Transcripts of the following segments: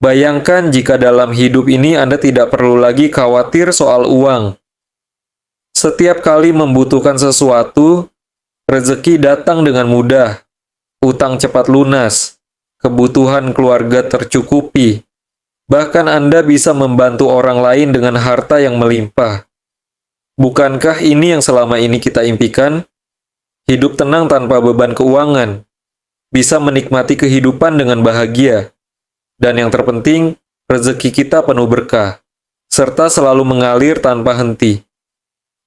Bayangkan jika dalam hidup ini Anda tidak perlu lagi khawatir soal uang. Setiap kali membutuhkan sesuatu, rezeki datang dengan mudah, utang cepat lunas, kebutuhan keluarga tercukupi. Bahkan Anda bisa membantu orang lain dengan harta yang melimpah. Bukankah ini yang selama ini kita impikan? Hidup tenang tanpa beban keuangan, bisa menikmati kehidupan dengan bahagia, dan yang terpenting, rezeki kita penuh berkah, serta selalu mengalir tanpa henti.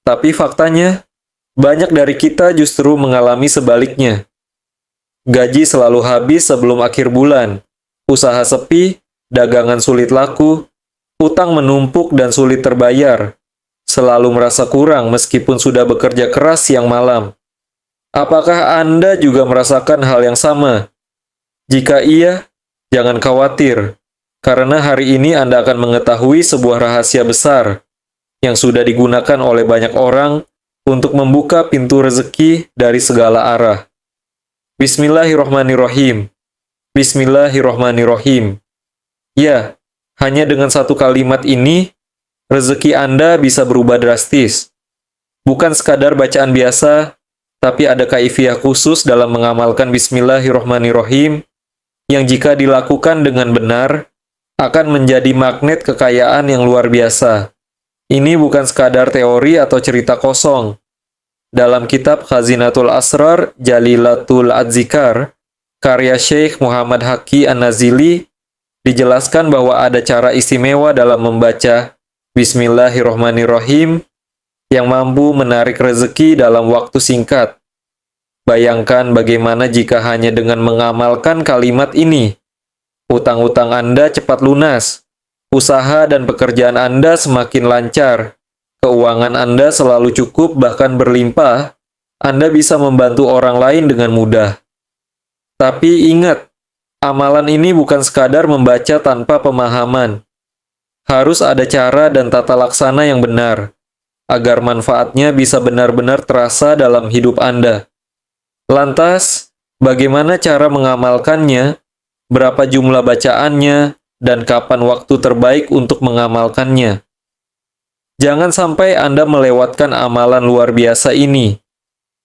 Tapi faktanya, banyak dari kita justru mengalami sebaliknya. Gaji selalu habis sebelum akhir bulan, usaha sepi, dagangan sulit laku, utang menumpuk dan sulit terbayar, selalu merasa kurang meskipun sudah bekerja keras siang malam. Apakah Anda juga merasakan hal yang sama? Jika iya, jangan khawatir, karena hari ini Anda akan mengetahui sebuah rahasia besar yang sudah digunakan oleh banyak orang untuk membuka pintu rezeki dari segala arah. Bismillahirrohmanirrohim. Bismillahirrohmanirrohim. Ya, hanya dengan satu kalimat ini, rezeki Anda bisa berubah drastis. Bukan sekadar bacaan biasa, tapi ada kaifiah khusus dalam mengamalkan Bismillahirrohmanirrohim yang jika dilakukan dengan benar, akan menjadi magnet kekayaan yang luar biasa. Ini bukan sekadar teori atau cerita kosong. Dalam kitab Khazinatul Asrar Jalilatul Adzikar, karya Syekh Muhammad Haqi An-Nazili, dijelaskan bahwa ada cara istimewa dalam membaca Bismillahirrohmanirrohim yang mampu menarik rezeki dalam waktu singkat. Bayangkan bagaimana jika hanya dengan mengamalkan kalimat ini, utang-utang Anda cepat lunas, usaha dan pekerjaan Anda semakin lancar, keuangan Anda selalu cukup bahkan berlimpah, Anda bisa membantu orang lain dengan mudah. Tapi ingat, amalan ini bukan sekadar membaca tanpa pemahaman. Harus ada cara dan tata laksana yang benar, agar manfaatnya bisa benar-benar terasa dalam hidup Anda. Lantas, bagaimana cara mengamalkannya, berapa jumlah bacaannya, dan kapan waktu terbaik untuk mengamalkannya? Jangan sampai Anda melewatkan amalan luar biasa ini.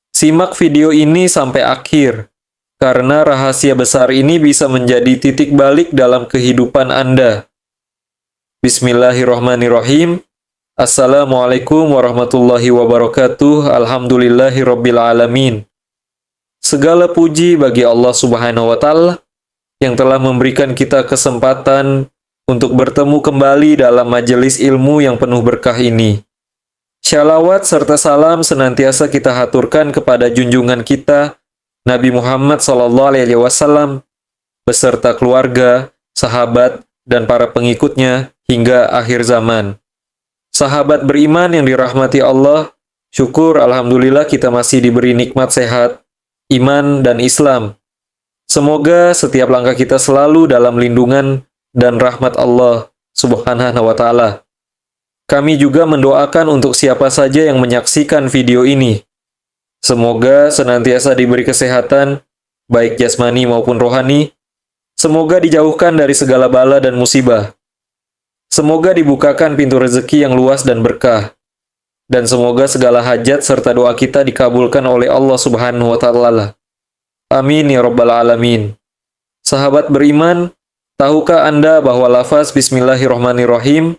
Simak video ini sampai akhir, karena rahasia besar ini bisa menjadi titik balik dalam kehidupan Anda. Bismillahirrohmanirrohim. Assalamualaikum warahmatullahi wabarakatuh. Alhamdulillahirabbil alamin. Segala puji bagi Allah Subhanahu wa Ta'ala yang telah memberikan kita kesempatan untuk bertemu kembali dalam majelis ilmu yang penuh berkah ini. Shalawat serta salam senantiasa kita haturkan kepada junjungan kita, Nabi Muhammad SAW, beserta keluarga, sahabat, dan para pengikutnya hingga akhir zaman. Sahabat beriman yang dirahmati Allah, syukur alhamdulillah kita masih diberi nikmat sehat, iman, dan Islam. Semoga setiap langkah kita selalu dalam lindungan dan rahmat Allah Subhanahu wa Ta'ala. Kami juga mendoakan untuk siapa saja yang menyaksikan video ini. Semoga senantiasa diberi kesehatan, baik jasmani maupun rohani. Semoga dijauhkan dari segala bala dan musibah. Semoga dibukakan pintu rezeki yang luas dan berkah. Dan semoga segala hajat serta doa kita dikabulkan oleh Allah Subhanahu wa Ta'ala. Amin ya rabbal alamin. Sahabat beriman, tahukah Anda bahwa lafaz Bismillahirrohmanirrohim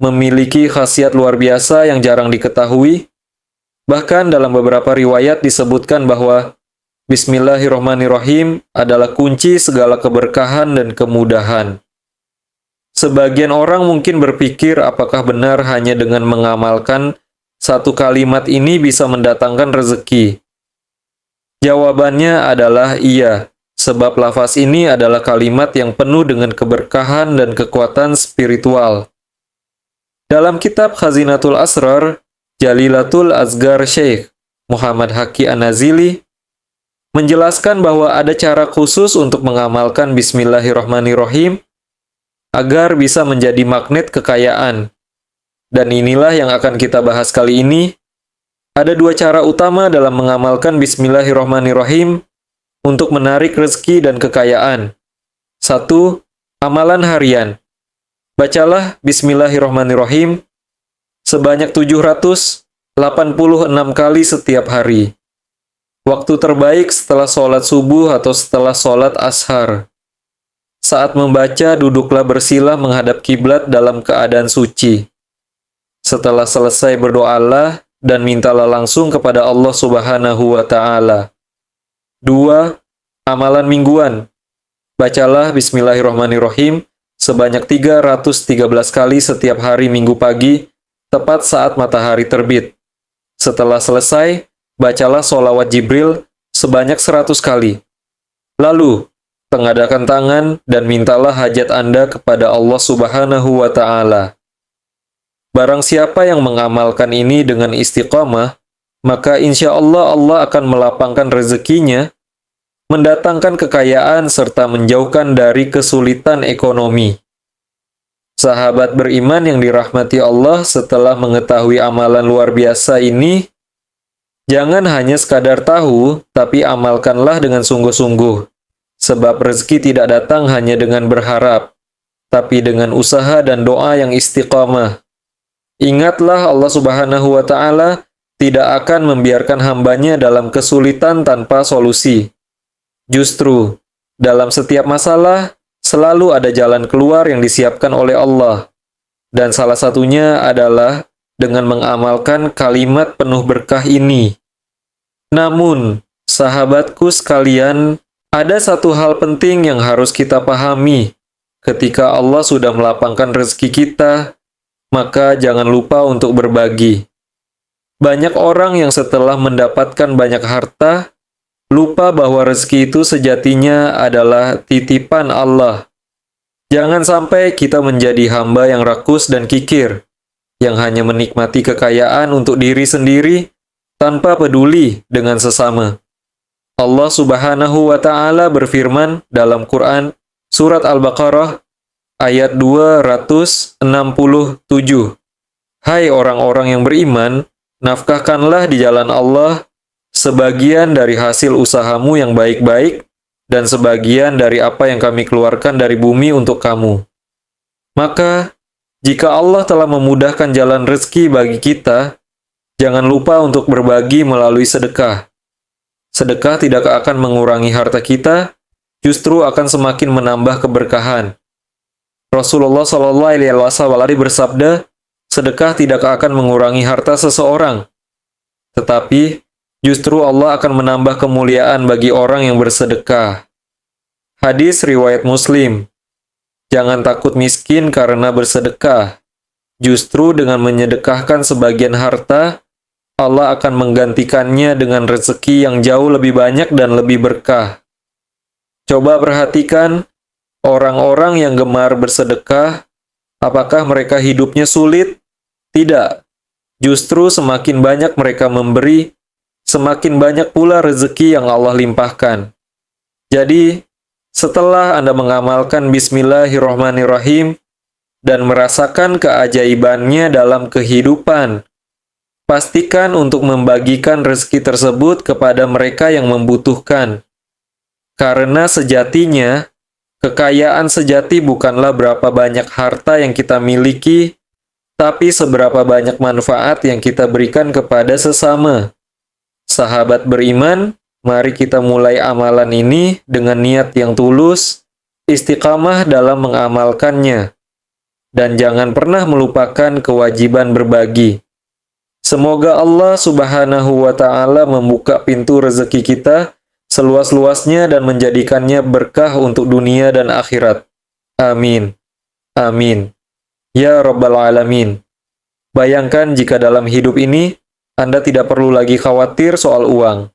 memiliki khasiat luar biasa yang jarang diketahui? Bahkan dalam beberapa riwayat disebutkan bahwa Bismillahirrohmanirrohim adalah kunci segala keberkahan dan kemudahan. Sebagian orang mungkin berpikir apakah benar hanya dengan mengamalkan satu kalimat ini bisa mendatangkan rezeki. Jawabannya adalah iya, sebab lafaz ini adalah kalimat yang penuh dengan keberkahan dan kekuatan spiritual. Dalam kitab Khazinatul Asrar, Jalilatul Azgar Syekh Muhammad Haqi An-Nazili menjelaskan bahwa ada cara khusus untuk mengamalkan Bismillahirrohmanirrohim agar bisa menjadi magnet kekayaan. Dan inilah yang akan kita bahas kali ini. Ada dua cara utama dalam mengamalkan Bismillahirrohmanirrohim untuk menarik rezeki dan kekayaan. Satu, Amalan harian. Bacalah Bismillahirrahmanirrahim sebanyak 786 kali setiap hari. Waktu terbaik setelah sholat subuh atau setelah sholat ashar. Saat membaca, duduklah bersila menghadap kiblat dalam keadaan suci. Setelah selesai, berdoalah dan mintalah langsung kepada Allah Subhanahu wa Ta'ala. 2. Amalan mingguan. Bacalah Bismillahirrahmanirrahim sebanyak 313 kali setiap hari Minggu pagi, tepat saat matahari terbit. Setelah selesai, bacalah sholawat Jibril sebanyak 100 kali. Lalu, tengadakan tangan dan mintalah hajat Anda kepada Allah Subhanahu wa Ta'ala. Barang siapa yang mengamalkan ini dengan istiqamah, maka insya Allah Allah akan melapangkan rezekinya, mendatangkan kekayaan serta menjauhkan dari kesulitan ekonomi. Sahabat beriman yang dirahmati Allah, setelah mengetahui amalan luar biasa ini, jangan hanya sekadar tahu, tapi amalkanlah dengan sungguh-sungguh. Sebab rezeki tidak datang hanya dengan berharap, tapi dengan usaha dan doa yang istiqamah. Ingatlah Allah Subhanahu wa Ta'ala tidak akan membiarkan hambanya dalam kesulitan tanpa solusi. Justru, dalam setiap masalah, selalu ada jalan keluar yang disiapkan oleh Allah. Dan salah satunya adalah dengan mengamalkan kalimat penuh berkah ini. Namun, sahabatku sekalian, ada satu hal penting yang harus kita pahami. Ketika Allah sudah melapangkan rezeki kita, maka jangan lupa untuk berbagi. Banyak orang yang setelah mendapatkan banyak harta, lupa bahwa rezeki itu sejatinya adalah titipan Allah. Jangan sampai kita menjadi hamba yang rakus dan kikir, yang hanya menikmati kekayaan untuk diri sendiri, tanpa peduli dengan sesama. Allah Subhanahu wa Ta'ala berfirman dalam Quran, Surat Al-Baqarah, ayat 267. Hai orang-orang yang beriman, nafkahkanlah di jalan Allah sebagian dari hasil usahamu yang baik-baik dan sebagian dari apa yang kami keluarkan dari bumi untuk kamu. Maka, jika Allah telah memudahkan jalan rezeki bagi kita, jangan lupa untuk berbagi melalui sedekah. Sedekah tidak akan mengurangi harta kita, justru akan semakin menambah keberkahan. Rasulullah SAW bersabda, sedekah tidak akan mengurangi harta seseorang, tetapi justru Allah akan menambah kemuliaan bagi orang yang bersedekah. Hadis riwayat Muslim. Jangan takut miskin karena bersedekah. Justru dengan menyedekahkan sebagian harta, Allah akan menggantikannya dengan rezeki yang jauh lebih banyak dan lebih berkah. Coba perhatikan, orang-orang yang gemar bersedekah, apakah mereka hidupnya sulit? Tidak. Justru semakin banyak mereka memberi, semakin banyak pula rezeki yang Allah limpahkan. Jadi, setelah Anda mengamalkan Bismillahirrahmanirrahim dan merasakan keajaibannya dalam kehidupan, pastikan untuk membagikan rezeki tersebut kepada mereka yang membutuhkan. Karena sejatinya, kekayaan sejati bukanlah berapa banyak harta yang kita miliki, tapi seberapa banyak manfaat yang kita berikan kepada sesama. Sahabat beriman, mari kita mulai amalan ini dengan niat yang tulus, istiqamah dalam mengamalkannya, dan jangan pernah melupakan kewajiban berbagi. Semoga Allah Subhanahu wa Ta'ala membuka pintu rezeki kita seluas-luasnya dan menjadikannya berkah untuk dunia dan akhirat. Amin. Amin. Ya Rabbal Alamin. Bayangkan jika dalam hidup ini, Anda tidak perlu lagi khawatir soal uang.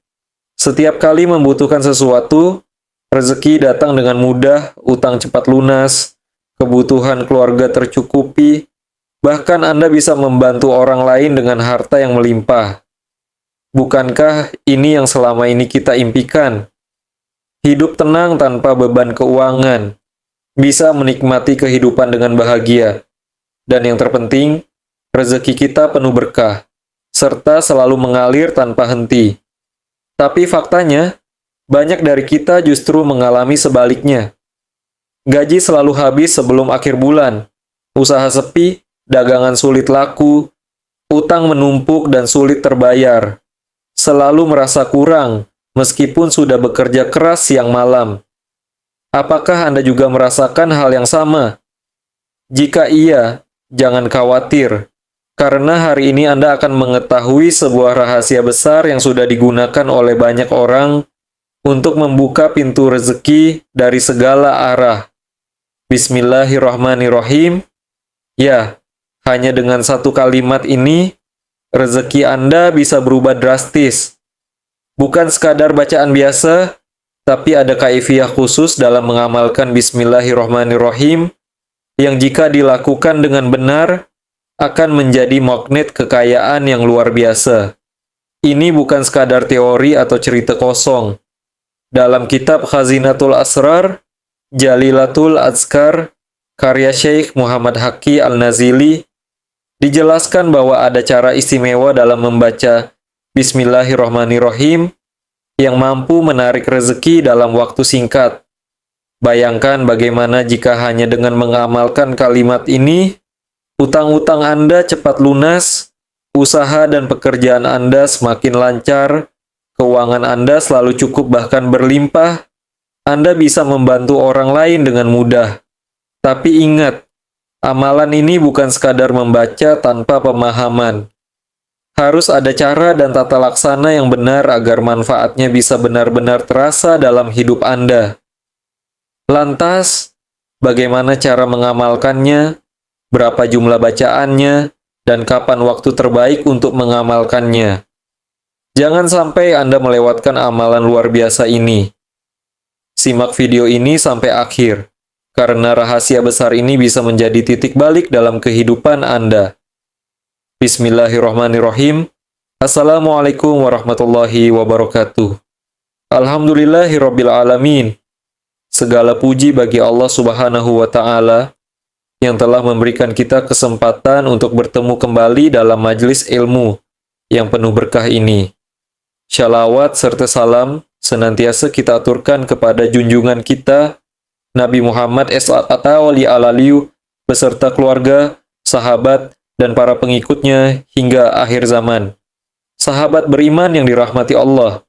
Setiap kali membutuhkan sesuatu, rezeki datang dengan mudah, utang cepat lunas, kebutuhan keluarga tercukupi, bahkan Anda bisa membantu orang lain dengan harta yang melimpah. Bukankah ini yang selama ini kita impikan? Hidup tenang tanpa beban keuangan, bisa menikmati kehidupan dengan bahagia, dan yang terpenting, rezeki kita penuh berkah, serta selalu mengalir tanpa henti. Tapi faktanya, banyak dari kita justru mengalami sebaliknya. Gaji selalu habis sebelum akhir bulan. Usaha sepi, dagangan sulit laku, utang menumpuk dan sulit terbayar. Selalu merasa kurang, meskipun sudah bekerja keras siang malam. Apakah Anda juga merasakan hal yang sama? Jika iya, jangan khawatir, karena hari ini Anda akan mengetahui sebuah rahasia besar yang sudah digunakan oleh banyak orang untuk membuka pintu rezeki dari segala arah. Bismillahirrahmanirrahim. Ya, hanya dengan satu kalimat ini, rezeki Anda bisa berubah drastis. Bukan sekadar bacaan biasa, tapi ada kaifiah khusus dalam mengamalkan Bismillahirrahmanirrahim yang jika dilakukan dengan benar akan menjadi magnet kekayaan yang luar biasa. Ini bukan sekadar teori atau cerita kosong. Dalam kitab Khazinatul Asrar, Jalilatul Azkar, karya Syekh Muhammad Haqi Al-Nazili, dijelaskan bahwa ada cara istimewa dalam membaca Bismillahirrahmanirrahim yang mampu menarik rezeki dalam waktu singkat. Bayangkan bagaimana jika hanya dengan mengamalkan kalimat ini, utang-utang Anda cepat lunas, usaha dan pekerjaan Anda semakin lancar, keuangan Anda selalu cukup bahkan berlimpah, Anda bisa membantu orang lain dengan mudah. Tapi ingat, amalan ini bukan sekadar membaca tanpa pemahaman. Harus ada cara dan tata laksana yang benar agar manfaatnya bisa benar-benar terasa dalam hidup Anda. Lantas, bagaimana cara mengamalkannya, berapa jumlah bacaannya, dan kapan waktu terbaik untuk mengamalkannya? Jangan sampai Anda melewatkan amalan luar biasa ini. Simak video ini sampai akhir, karena rahasia besar ini bisa menjadi titik balik dalam kehidupan Anda. Bismillahirrahmanirrahim. Assalamualaikum warahmatullahi wabarakatuh. Alhamdulillahirabbil alamin. Segala puji bagi Allah Subhanahu wa taala yang telah memberikan kita kesempatan untuk bertemu kembali dalam majelis ilmu yang penuh berkah ini. Shalawat serta salam senantiasa kita aturkan kepada junjungan kita Nabi Muhammad s.a.w. beserta keluarga, sahabat, dan para pengikutnya hingga akhir zaman. Sahabat beriman yang dirahmati Allah.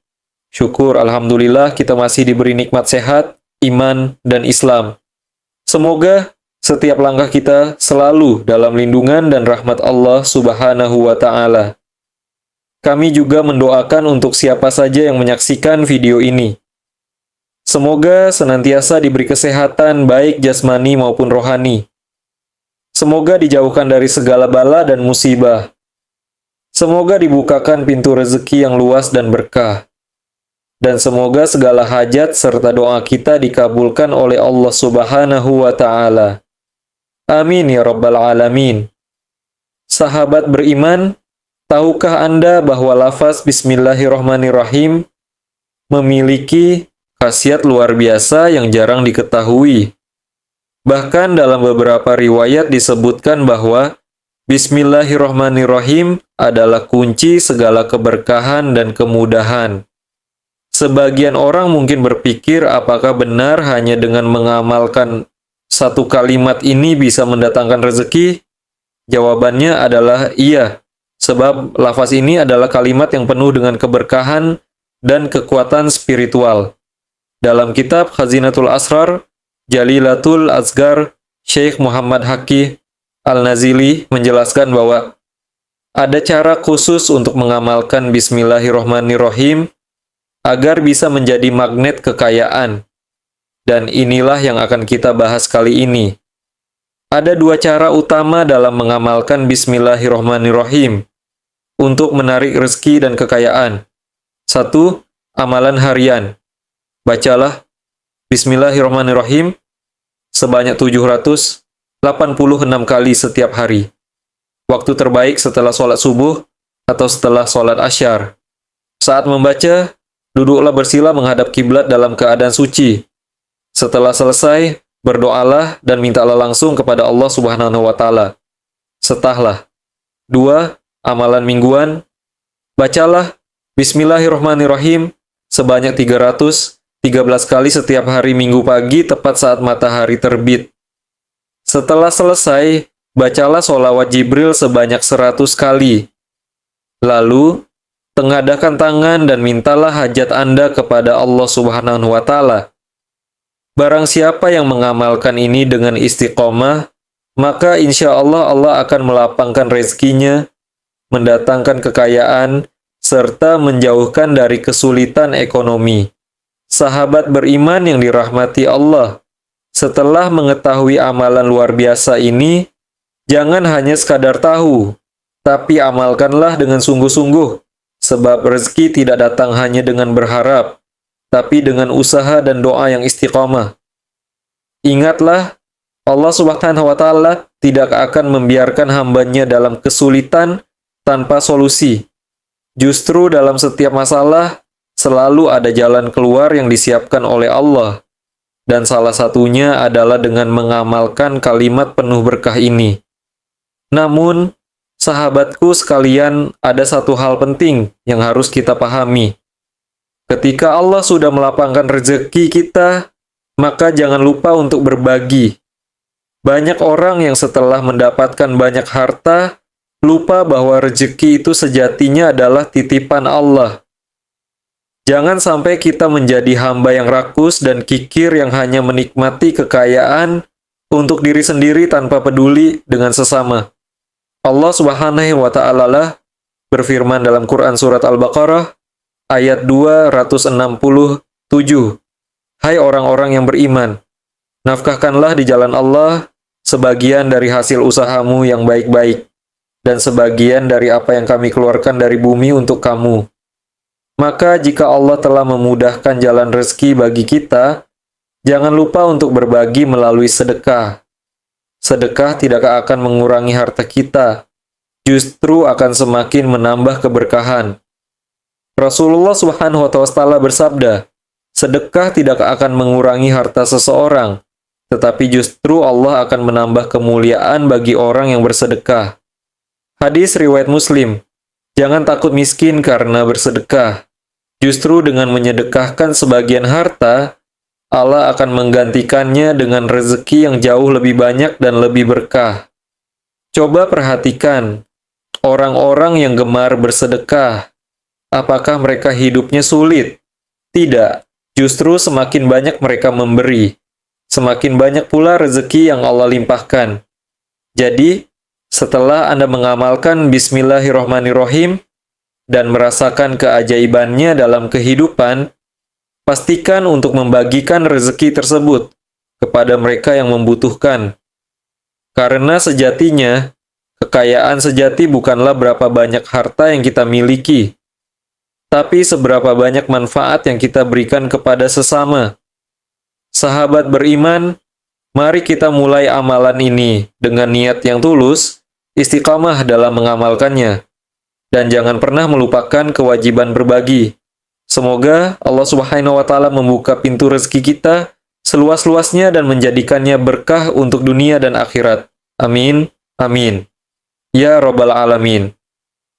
Syukur Alhamdulillah kita masih diberi nikmat sehat, iman, dan Islam. Semoga setiap langkah kita selalu dalam lindungan dan rahmat Allah Subhanahu wa Ta'ala. Kami juga mendoakan untuk siapa saja yang menyaksikan video ini. Semoga senantiasa diberi kesehatan baik jasmani maupun rohani. Semoga dijauhkan dari segala bala dan musibah. Semoga dibukakan pintu rezeki yang luas dan berkah. Dan semoga segala hajat serta doa kita dikabulkan oleh Allah Subhanahu wa Ta'ala. Amin ya Rabbal Alamin. Sahabat beriman, tahukah Anda bahwa lafaz Bismillahirrahmanirrahim memiliki khasiat luar biasa yang jarang diketahui? Bahkan dalam beberapa riwayat disebutkan bahwa Bismillahirrahmanirrahim adalah kunci segala keberkahan dan kemudahan. Sebagian orang mungkin berpikir apakah benar hanya dengan mengamalkan satu kalimat ini bisa mendatangkan rezeki? Jawabannya adalah iya, sebab lafaz ini adalah kalimat yang penuh dengan keberkahan dan kekuatan spiritual. Dalam kitab Khazinatul Asrar, Jalilatul Azkar, Syekh Muhammad Haqi Al-Nazili menjelaskan bahwa ada cara khusus untuk mengamalkan Bismillahirrahmanirrahim agar bisa menjadi magnet kekayaan. Dan inilah yang akan kita bahas kali ini. Ada dua cara utama dalam mengamalkan Bismillahirrahmanirrahim untuk menarik rezeki dan kekayaan. Satu, amalan harian. Bacalah Bismillahirrahmanirrahim sebanyak 786 kali setiap hari. Waktu terbaik setelah sholat subuh atau setelah sholat asyar. Saat membaca, duduklah bersila menghadap kiblat dalam keadaan suci. Setelah selesai, berdoalah dan mintalah langsung kepada Allah Subhanahu wa Ta'ala. Setahlah. 2. Amalan mingguan. Bacalah Bismillahirrahmanirrahim sebanyak 300 13 kali setiap hari Minggu pagi tepat saat matahari terbit. Setelah selesai, bacalah sholawat Jibril sebanyak 100 kali. Lalu, tengadahkan tangan dan mintalah hajat Anda kepada Allah Subhanahu wa Ta'ala. Barang siapa yang mengamalkan ini dengan istiqomah, maka insya Allah Allah akan melapangkan rezekinya, mendatangkan kekayaan, serta menjauhkan dari kesulitan ekonomi. Sahabat beriman yang dirahmati Allah, setelah mengetahui amalan luar biasa ini, jangan hanya sekadar tahu, tapi amalkanlah dengan sungguh-sungguh, sebab rezeki tidak datang hanya dengan berharap, tapi dengan usaha dan doa yang istiqomah. Ingatlah, Allah Subhanahu wa Ta'ala tidak akan membiarkan hambanya dalam kesulitan tanpa solusi. Justru dalam setiap masalah, selalu ada jalan keluar yang disiapkan oleh Allah. Dan salah satunya adalah dengan mengamalkan kalimat penuh berkah ini. Namun, sahabatku sekalian, ada satu hal penting yang harus kita pahami. Ketika Allah sudah melapangkan rezeki kita, maka jangan lupa untuk berbagi. Banyak orang yang setelah mendapatkan banyak harta, lupa bahwa rezeki itu sejatinya adalah titipan Allah. Jangan sampai kita menjadi hamba yang rakus dan kikir yang hanya menikmati kekayaan untuk diri sendiri tanpa peduli dengan sesama. Allah Subhanahu wa Ta'ala berfirman dalam Quran Surat Al-Baqarah ayat 267. Hai orang-orang yang beriman, nafkahkanlah di jalan Allah sebagian dari hasil usahamu yang baik-baik, dan sebagian dari apa yang kami keluarkan dari bumi untuk kamu. Maka jika Allah telah memudahkan jalan rezeki bagi kita, jangan lupa untuk berbagi melalui sedekah. Sedekah tidak akan mengurangi harta kita, justru akan semakin menambah keberkahan. Rasulullah Subhanahu wa Ta'ala bersabda, sedekah tidak akan mengurangi harta seseorang, tetapi justru Allah akan menambah kemuliaan bagi orang yang bersedekah. Hadis riwayat Muslim, jangan takut miskin karena bersedekah. Justru dengan menyedekahkan sebagian harta, Allah akan menggantikannya dengan rezeki yang jauh lebih banyak dan lebih berkah. Coba perhatikan, orang-orang yang gemar bersedekah, apakah mereka hidupnya sulit? Tidak. Justru semakin banyak mereka memberi, semakin banyak pula rezeki yang Allah limpahkan. Jadi, setelah Anda mengamalkan Bismillahirrahmanirrahim dan merasakan keajaibannya dalam kehidupan, pastikan untuk membagikan rezeki tersebut kepada mereka yang membutuhkan. Karena sejatinya, kekayaan sejati bukanlah berapa banyak harta yang kita miliki, tapi seberapa banyak manfaat yang kita berikan kepada sesama. Sahabat beriman, mari kita mulai amalan ini dengan niat yang tulus, istiqamah dalam mengamalkannya, dan jangan pernah melupakan kewajiban berbagi. Semoga Allah Subhanahu wa Ta'ala membuka pintu rezeki kita seluas-luasnya dan menjadikannya berkah untuk dunia dan akhirat. Amin. Amin. Ya Rabbal Alamin.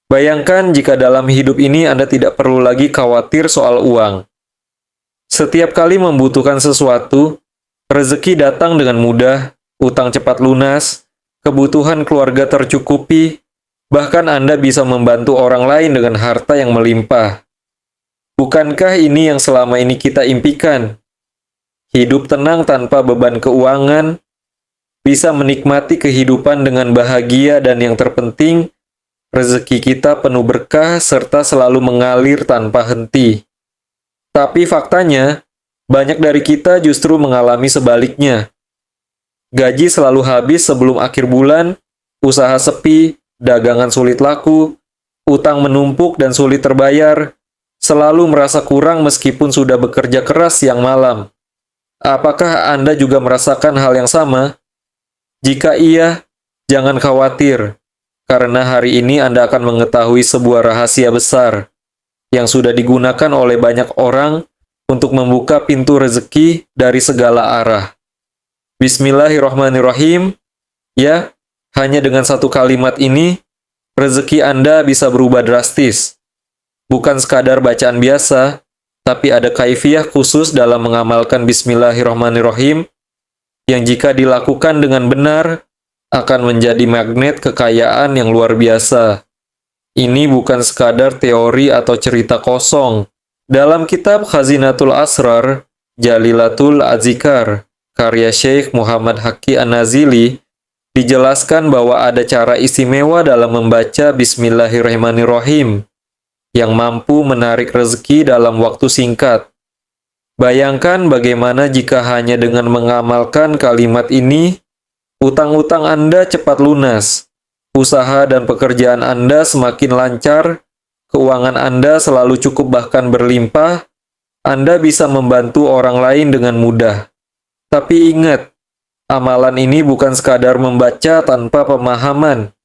Bayangkan jika dalam hidup ini Anda tidak perlu lagi khawatir soal uang. Setiap kali membutuhkan sesuatu, rezeki datang dengan mudah, utang cepat lunas, kebutuhan keluarga tercukupi, bahkan Anda bisa membantu orang lain dengan harta yang melimpah. Bukankah ini yang selama ini kita impikan? Hidup tenang tanpa beban keuangan, bisa menikmati kehidupan dengan bahagia, dan yang terpenting, rezeki kita penuh berkah serta selalu mengalir tanpa henti. Tapi faktanya, banyak dari kita justru mengalami sebaliknya. Gaji selalu habis sebelum akhir bulan, usaha sepi, dagangan sulit laku, utang menumpuk dan sulit terbayar, selalu merasa kurang meskipun sudah bekerja keras siang malam. Apakah Anda juga merasakan hal yang sama? Jika iya, jangan khawatir. Karena hari ini Anda akan mengetahui sebuah rahasia besar yang sudah digunakan oleh banyak orang untuk membuka pintu rezeki dari segala arah. Bismillahirrahmanirrahim. Ya, hanya dengan satu kalimat ini, rezeki Anda bisa berubah drastis. Bukan sekadar bacaan biasa, tapi ada kaifiyah khusus dalam mengamalkan Bismillahirrahmanirrahim yang jika dilakukan dengan benar akan menjadi magnet kekayaan yang luar biasa. Ini bukan sekadar teori atau cerita kosong. Dalam kitab Khazinatul Asrar, Jalilatul Azikar, karya Syekh Muhammad Haqqi An-Nazili, dijelaskan bahwa ada cara istimewa dalam membaca Bismillahirrahmanirrahim yang mampu menarik rezeki dalam waktu singkat. Bayangkan bagaimana jika hanya dengan mengamalkan kalimat ini, utang-utang Anda cepat lunas, usaha dan pekerjaan Anda semakin lancar, keuangan Anda selalu cukup bahkan berlimpah, Anda bisa membantu orang lain dengan mudah. Tapi ingat, amalan ini bukan sekadar membaca tanpa pemahaman.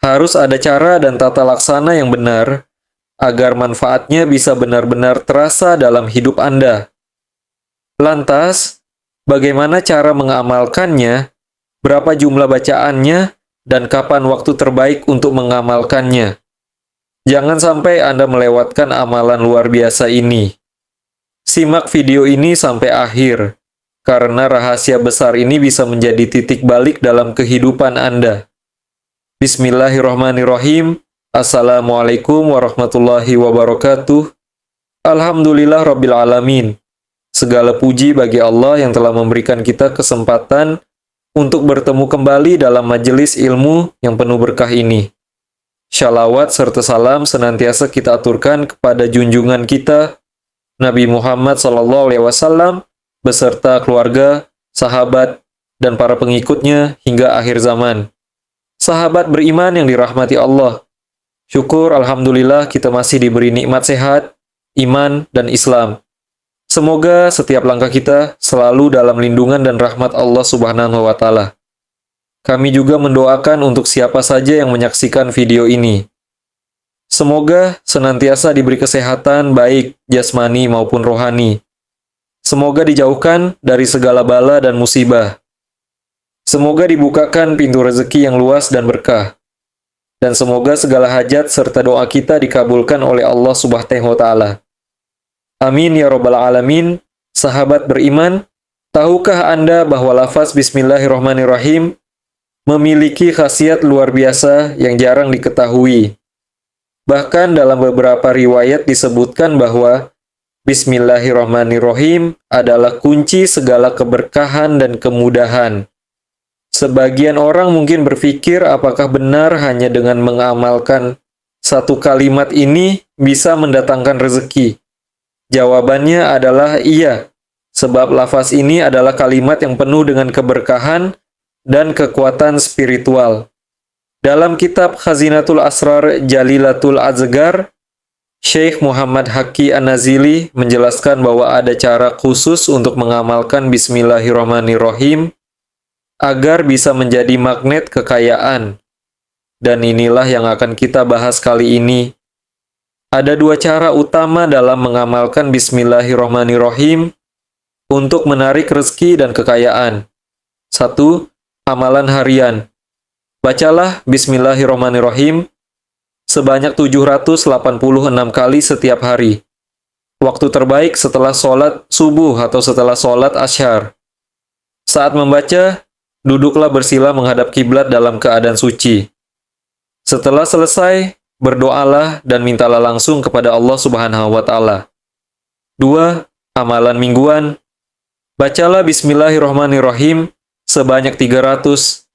Harus ada cara dan tata laksana yang benar, agar manfaatnya bisa benar-benar terasa dalam hidup Anda. Lantas, bagaimana cara mengamalkannya, berapa jumlah bacaannya, dan kapan waktu terbaik untuk mengamalkannya? Jangan sampai Anda melewatkan amalan luar biasa ini. Simak video ini sampai akhir, karena rahasia besar ini bisa menjadi titik balik dalam kehidupan Anda. Bismillahirrahmanirrahim. Assalamualaikum warahmatullahi wabarakatuh. Alhamdulillah Rabbil Alamin. Segala puji bagi Allah yang telah memberikan kita kesempatan untuk bertemu kembali dalam majelis ilmu yang penuh berkah ini. Shalawat serta salam senantiasa kita aturkan kepada junjungan kita, Nabi Muhammad SAW, beserta keluarga, sahabat, dan para pengikutnya hingga akhir zaman. Sahabat beriman yang dirahmati Allah, syukur Alhamdulillah kita masih diberi nikmat sehat, iman, dan Islam. Semoga setiap langkah kita selalu dalam lindungan dan rahmat Allah Subhanahu wa Ta'ala. Kami juga mendoakan untuk siapa saja yang menyaksikan video ini. Semoga senantiasa diberi kesehatan baik jasmani maupun rohani. Semoga dijauhkan dari segala bala dan musibah. Semoga dibukakan pintu rezeki yang luas dan berkah. Dan semoga segala hajat serta doa kita dikabulkan oleh Allah Subhanahu wa Ta'ala. Amin ya Rabbal Alamin. Sahabat beriman, tahukah Anda bahwa lafaz Bismillahirrahmanirrahim memiliki khasiat luar biasa yang jarang diketahui? Bahkan dalam beberapa riwayat disebutkan bahwa Bismillahirrahmanirrahim adalah kunci segala keberkahan dan kemudahan. Sebagian orang mungkin berpikir apakah benar hanya dengan mengamalkan satu kalimat ini bisa mendatangkan rezeki? Jawabannya adalah iya, sebab lafaz ini adalah kalimat yang penuh dengan keberkahan dan kekuatan spiritual. Dalam kitab Khazinatul Asrar Jalilatul Azgar, Syekh Muhammad Haqqi An-Nazili menjelaskan bahwa ada cara khusus untuk mengamalkan Bismillahirrahmanirrahim agar bisa menjadi magnet kekayaan. Dan inilah yang akan kita bahas kali ini. Ada dua cara utama dalam mengamalkan Bismillahirrahmanirrahim untuk menarik rezeki dan kekayaan. 1. Amalan harian. Bacalah Bismillahirrahmanirrahim sebanyak 786 kali setiap hari. Waktu terbaik setelah sholat subuh atau setelah sholat asyar. Saat membaca, duduklah bersila menghadap kiblat dalam keadaan suci. Setelah selesai, berdoalah dan mintalah langsung kepada Allah Subhanahu wa Ta'ala. 2. Amalan mingguan. Bacalah Bismillahirrahmanirrahim sebanyak 313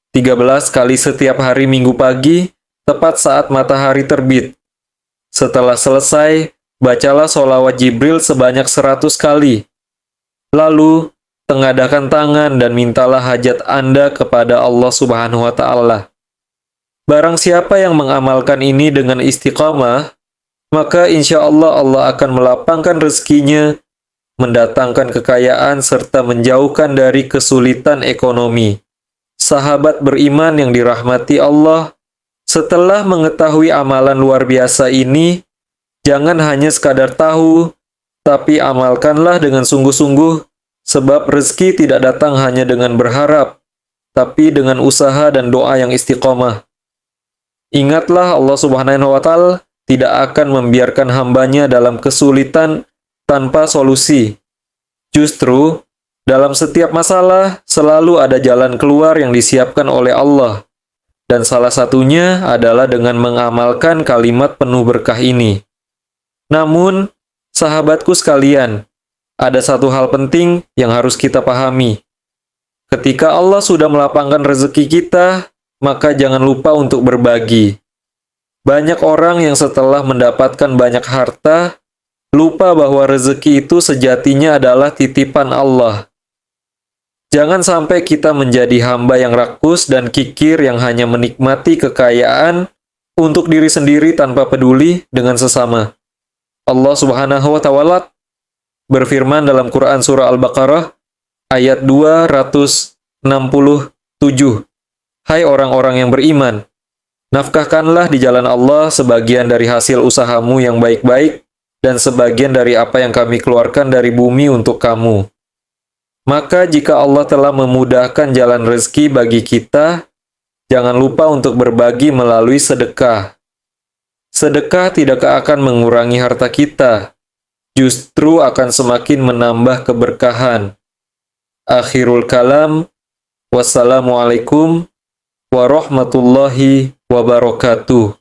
kali setiap hari Minggu pagi, tepat saat matahari terbit. Setelah selesai, bacalah sholawat Jibril sebanyak 100 kali. Lalu, tengadakan tangan dan mintalah hajat Anda kepada Allah Subhanahu wa Ta'ala. Barang siapa yang mengamalkan ini dengan istiqamah, maka insya Allah Allah akan melapangkan rezekinya, mendatangkan kekayaan, serta menjauhkan dari kesulitan ekonomi. Sahabat beriman yang dirahmati Allah, setelah mengetahui amalan luar biasa ini, jangan hanya sekadar tahu, tapi amalkanlah dengan sungguh-sungguh, sebab rezeki tidak datang hanya dengan berharap, tapi dengan usaha dan doa yang istiqomah. Ingatlah Allah Subhanahu wa Ta'ala tidak akan membiarkan hambanya dalam kesulitan tanpa solusi. Justru, dalam setiap masalah selalu ada jalan keluar yang disiapkan oleh Allah. Dan salah satunya adalah dengan mengamalkan kalimat penuh berkah ini. Namun, sahabatku sekalian, ada satu hal penting yang harus kita pahami. Ketika Allah sudah melapangkan rezeki kita, maka jangan lupa untuk berbagi. Banyak orang yang setelah mendapatkan banyak harta, lupa bahwa rezeki itu sejatinya adalah titipan Allah. Jangan sampai kita menjadi hamba yang rakus dan kikir yang hanya menikmati kekayaan untuk diri sendiri tanpa peduli dengan sesama. Allah Subhanahu wa Ta'ala berfirman dalam Quran Surah Al-Baqarah ayat 267. Hai orang-orang yang beriman, nafkahkanlah di jalan Allah sebagian dari hasil usahamu yang baik-baik dan sebagian dari apa yang kami keluarkan dari bumi untuk kamu. Maka jika Allah telah memudahkan jalan rezeki bagi kita, jangan lupa untuk berbagi melalui sedekah. Sedekah tidak akan mengurangi harta kita, justru akan semakin menambah keberkahan. Akhirul kalam, wassalamualaikum warahmatullahi wabarakatuh.